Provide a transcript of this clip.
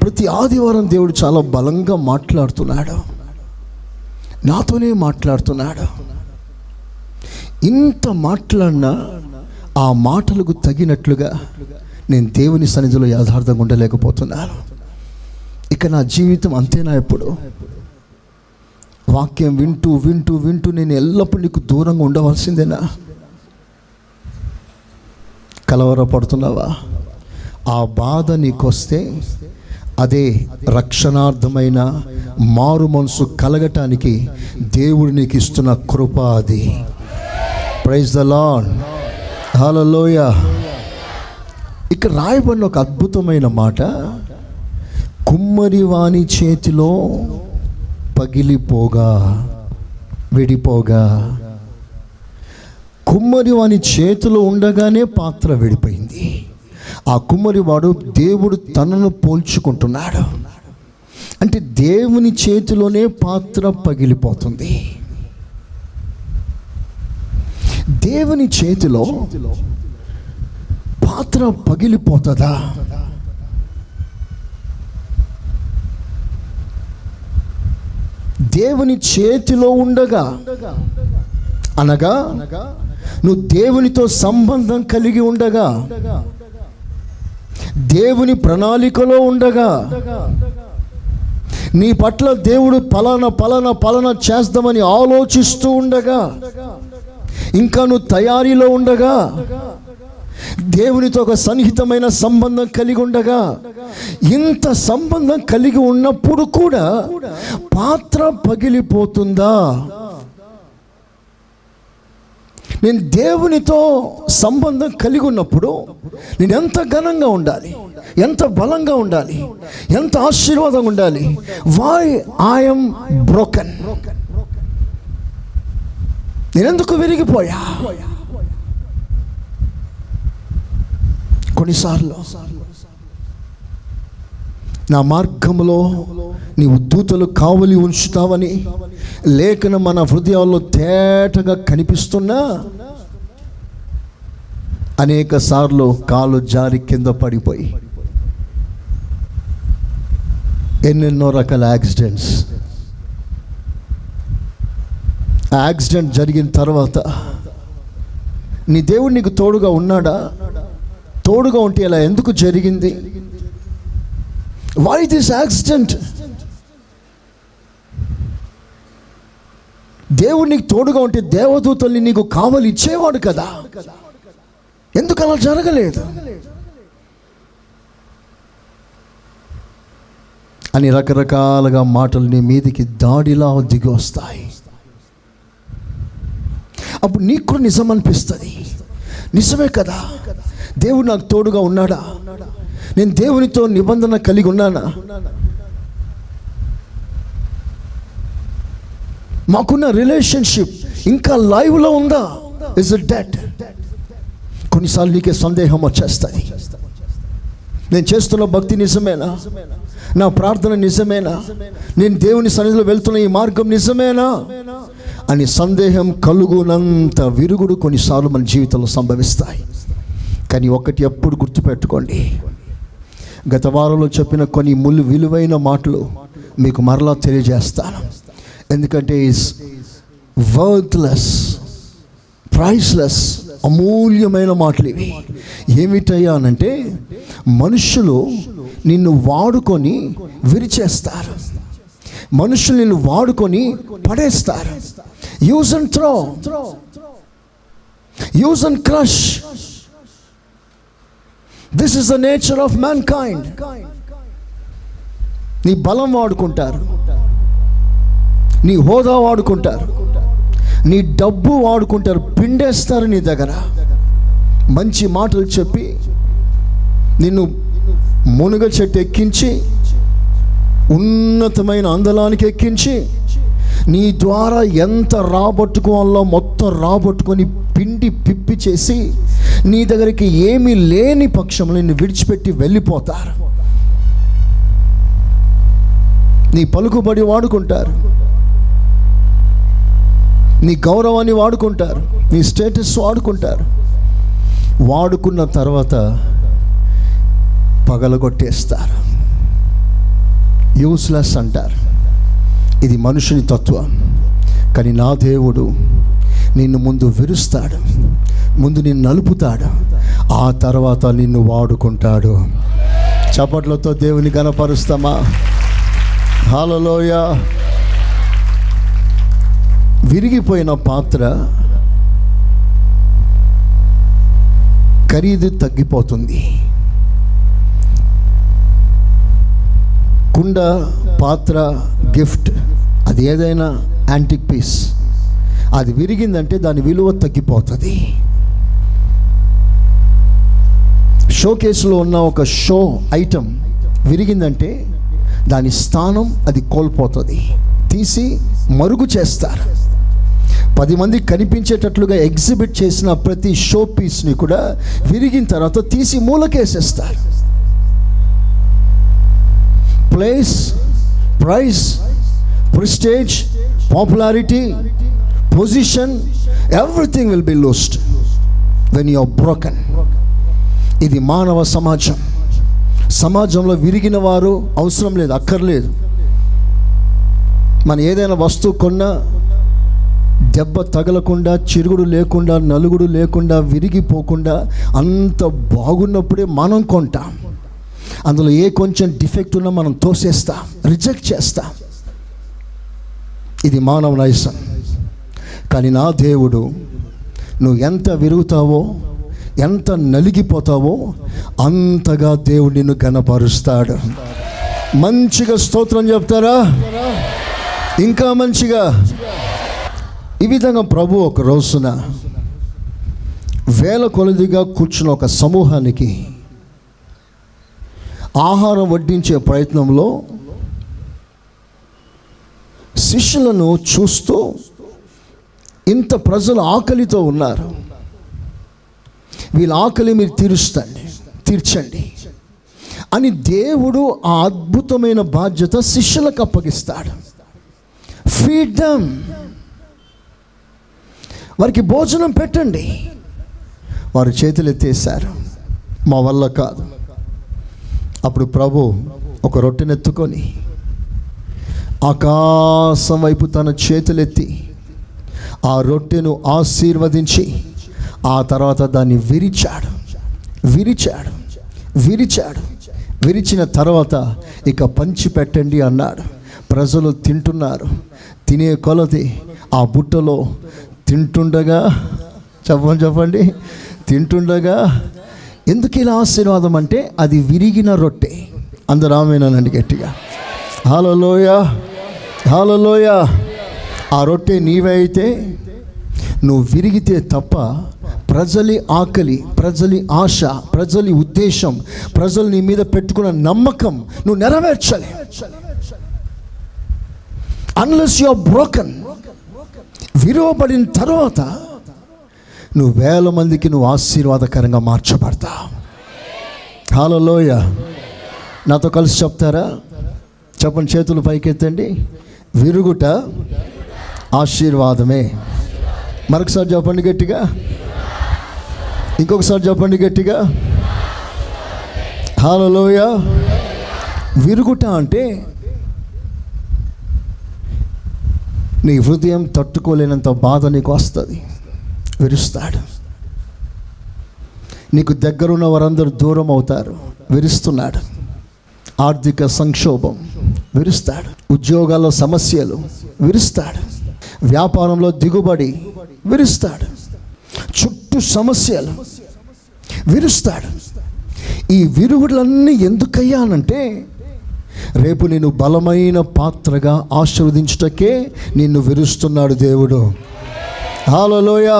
ప్రతి ఆదివారం దేవుడు చాలా బలంగా మాట్లాడుతున్నాడు, నాతోనే మాట్లాడుతున్నాడు. ఇంత మాట్లాడినా ఆ మాటలకు తగినట్లుగా నేను దేవుని సన్నిధిలో యథార్థంగా ఉండలేకపోతున్నాను. ఇక నా జీవితం అంతేనా? ఎప్పుడు వాక్యం వింటూ వింటూ వింటూ నేను ఎల్లప్పుడూ నీకు దూరంగా ఉండవలసిందేనా? కలవరపడుతున్నావా? ఆ బాధ నీకొస్తే అదే రక్షణార్థమైన మారు మనసు కలగటానికి దేవుడు నీకు ఇస్తున్న కృప. అది ప్రైజ్ ద లార్డ్, హల్లెలూయా. ఇక్కడ రాయబడిన ఒక అద్భుతమైన మాట, కుమ్మరి వాని చేతిలో పగిలిపోగా విడిపోగా. కుమ్మరి వాని చేతిలో ఉండగానే పాత్ర విడిపోయింది. ఆ కుమ్మరివాడు దేవుడు తనను పోల్చుకుంటున్నాడు. అంటే దేవుని చేతిలోనే పాత్ర పగిలిపోతుంది. దేవుని చేతిలో పాత్ర పగిలిపోతుందా? దేవుని చేతిలో ఉండగా అనగా నువ్వు దేవునితో సంబంధం కలిగి ఉండగా, దేవుని ప్రణాళికలో ఉండగా, నీ పట్ల దేవుడు పలానా చేద్దామని ఆలోచిస్తూ ఉండగా, ఇంకా నువ్వు తయారీలో ఉండగా, దేవునితో ఒక సన్నిహితమైన సంబంధం కలిగి ఉండగా, ఇంత సంబంధం కలిగి ఉన్నప్పుడు కూడా పాత్ర పగిలిపోతుందా? నేను దేవునితో సంబంధం కలిగి ఉన్నప్పుడు నేను ఎంత ఘనంగా ఉండాలి, ఎంత బలంగా ఉండాలి, ఎంత ఆశీర్వాదంగా ఉండాలి. Why I'm broken? నేనెందుకు విరిగిపోయా? కొన్నిసార్లు నా మార్గంలో నీవు దూతలు కావలి ఉంచుతావని లేఖనం మన హృదయాల్లో తేటగా కనిపిస్తున్నా, అనేక సార్లు కాలు జారి కింద పడిపోయి ఎన్నెన్నో రకాల యాక్సిడెంట్ జరిగిన తర్వాత నీ దేవుడు నీకు తోడుగా ఉన్నాడా? తోడుగా ఉంటే ఇలా ఎందుకు జరిగింది? Why this accident? దేవుడు నీకు తోడుగా ఉంటే దేవదూతల్ని నీకు కావలి ఇచ్చేవాడు కదా, ఎందుకు అలా జరగలేదు అని రకరకాలుగా మాటలు నీ మీదికి దాడిలా దిగి వస్తాయి. అప్పుడు నీకు కూడా నిజం అనిపిస్తుంది, నిజమే కదా, దేవుడు నాకు తోడుగా ఉన్నాడా? నేను దేవునితో నిబంధన కలిగి ఉన్నానా? మాకున్న రిలేషన్షిప్ ఇంకా లైవ్లో ఉందా? Is it dead? కొన్నిసార్లు నీకే సందేహం వచ్చేస్తుంది. నేను చేస్తున్న భక్తి నిజమేనా? నా ప్రార్థన నిజమేనా? నేను దేవుని సన్నిధిలో వెళ్తున్న ఈ మార్గం నిజమేనా అని సందేహం కలుగునంత విరుగుడు కొన్నిసార్లు మన జీవితంలో సంభవిస్తాయి. కానీ ఒకటి ఎప్పుడు గుర్తుపెట్టుకోండి, గత వారంలో చెప్పిన కొన్ని విలువైన మాటలు మీకు మరలా తెలియజేస్తాను. ఎందుకంటే ఈజ్ వర్త్లెస్, ప్రైస్లెస్, అమూల్యమైన మాటలు ఇవి. ఏమిటయ్యా అనంటే, మనుషులు నిన్ను వాడుకొని విరిచేస్తారు, మనుషులు నిన్ను వాడుకొని పడేస్తారు. Use and throw, use and crush. This is the nature of man kind. నీ బలం వాడుకుంటారు, నీ హోదా వాడుకుంటారు, నీ డబ్బు వాడుకుంటారు, పిండేస్తారు నీ దగ్గర. మంచి మాటలు చెప్పి నిన్ను మునుగ చెట్టు ఎక్కించి ఉన్నతమైన అందలానికి ఎక్కించి నీ ద్వారా ఎంత రాబట్టుకోవాలో మొత్తం రాబట్టుకొని పిండి పిప్పి చేసి నీ దగ్గరికి ఏమీ లేని పక్షంలో నిన్ను విడిచిపెట్టి వెళ్ళిపోతారు. నీ పలుకుబడి వాడుకుంటారు, నీ గౌరవాన్ని వాడుకుంటారు, నీ స్టేటస్ వాడుకుంటారు. వాడుకున్న తర్వాత పగలగొట్టేస్తారు. యూస్లెస్ అంటారు. ఇది మనుషుని తత్వం. కానీ నా దేవుడు నిన్ను ముందు విరుస్తాడు, ముందు నిన్ను నలుపుతాడు, ఆ తర్వాత నిన్ను వాడుకుంటాడు. చప్పట్లతో దేవుని గణపరుస్తామా? హల్లెలూయా. విరిగిపోయిన పాత్ర ఖరీదు తగ్గిపోతుంది. కుండ, పాత్ర, గిఫ్ట్, అది ఏదైనా యాంటిక్ పీస్, అది విరిగిందంటే దాని విలువ తగ్గిపోతుంది. షో కేసులో ఉన్న ఒక షో ఐటమ్ విరిగిందంటే దాని స్థానం అది కోల్పోతుంది. తీసి మరుగు చేస్తారు. 10 మందికి కనిపించేటట్లుగా ఎగ్జిబిట్ చేసిన ప్రతి షో పీస్ని కూడా విరిగిన తర్వాత తీసి మూలకేసేస్తారు. Place, price, prestige, popularity, position, everything will be lost when you are broken. ఇది మానవ సమాజం. సమాజంలో విరిగిన వారు అవసరం లేదు, అక్కర్లేదు. మనం ఏదైనా వస్తువు కొన్నా దెబ్బ తగలకుండా, చిరుగుడు లేకుండా, నలుగుడు లేకుండా, విరిగిపోకుండా అంత బాగున్నప్పుడే మనం కొంటాం. అందులో ఏ కొంచెం డిఫెక్ట్ ఉన్నా మనం తోసేస్తాం, రిజెక్ట్ చేస్తాం. ఇది మానవ నైజం. కానీ నా దేవుడు, నువ్వు ఎంత విరుగుతావో, ఎంత నలిగిపోతావో అంతగా దేవుడు నిన్ను ఘనపరుస్తాడు. మంచిగా స్తోత్రం చెప్తారా? ఇంకా మంచిగా. ఈ విధంగా ప్రభు ఒక రోజున వేల కొలదిగా కూర్చున్న ఒక సమూహానికి ఆహారం వడ్డించే ప్రయత్నంలో శిష్యులను చూస్తూ, ఇంత ప్రజలు ఆకలితో ఉన్నారు, వీళ్ళ ఆకలి మీరు తీర్చండి అని దేవుడు ఆ అద్భుతమైన బాధ్యత శిష్యులకు అప్పగిస్తాడు. ఫీడ్ దెమ్, వారికి భోజనం పెట్టండి. వారు చేతులు ఎత్తేసారు, మా వల్ల కాదు. అప్పుడు ప్రభు ఒక రొట్టెనెత్తుకొని ఆకాశం వైపు తన చేతులెత్తి ఆ రొట్టెను ఆశీర్వదించి ఆ తర్వాత దాన్ని విరిచిన తర్వాత ఇక పంచి పెట్టండి అన్నాడు. ప్రజలు తింటున్నారు. తినే కొలది ఆ బుట్టలో తింటుండగా, చెప్పండి, తింటుండగా, ఎందుకు ఇలా ఆశీర్వాదం అంటే అది విరిగిన రొట్టె. అందరూ ఆమేనండి గట్టిగా. హల్లెలూయా, హల్లెలూయా. ఆ రొట్టె నీవే అయితే, నువ్వు విరిగితే తప్ప ప్రజలి ఆకలి, ప్రజలి ఆశ, ప్రజలి ఉద్దేశం, ప్రజలు నీ మీద పెట్టుకున్న నమ్మకం నువ్వు నెరవేర్చాలి. అన్లెస్ యు ఆర్ బ్రోకెన్, విరువబడిన తర్వాత నువ్వు వేల మందికి నువ్వు ఆశీర్వాదకరంగా మార్చబడతావు. హల్లెలూయా. నాతో కలిసి చెప్తారా? చెప్పండి, చేతులు పైకెత్తండి. విరుగుట ఆశీర్వాదమే. మరొకసారి చెప్పండి గట్టిగా, ఇంకొకసారి చెప్పండి గట్టిగా. హల్లెలూయా. విరుగుట అంటే నీ హృదయం తట్టుకోలేనంత బాధ నీకు వస్తుంది, విరుస్తాడు. నీకు దగ్గరున్న వారందరూ దూరం అవుతారు, విరుస్తున్నాడు. ఆర్థిక సంక్షోభం, విరుస్తాడు. ఉద్యోగాల్లో సమస్యలు, విరుస్తాడు. వ్యాపారంలో దిగుబడి, విరుస్తాడు. చుట్టూ సమస్యలు, విరుస్తాడు. ఈ విరుగుడులన్నీ ఎందుకయ్యానంటే రేపు నేను బలమైన పాత్రగా ఆశీర్వదించుటకే నిన్ను విరుస్తున్నాడు దేవుడు. హల్లెలూయా.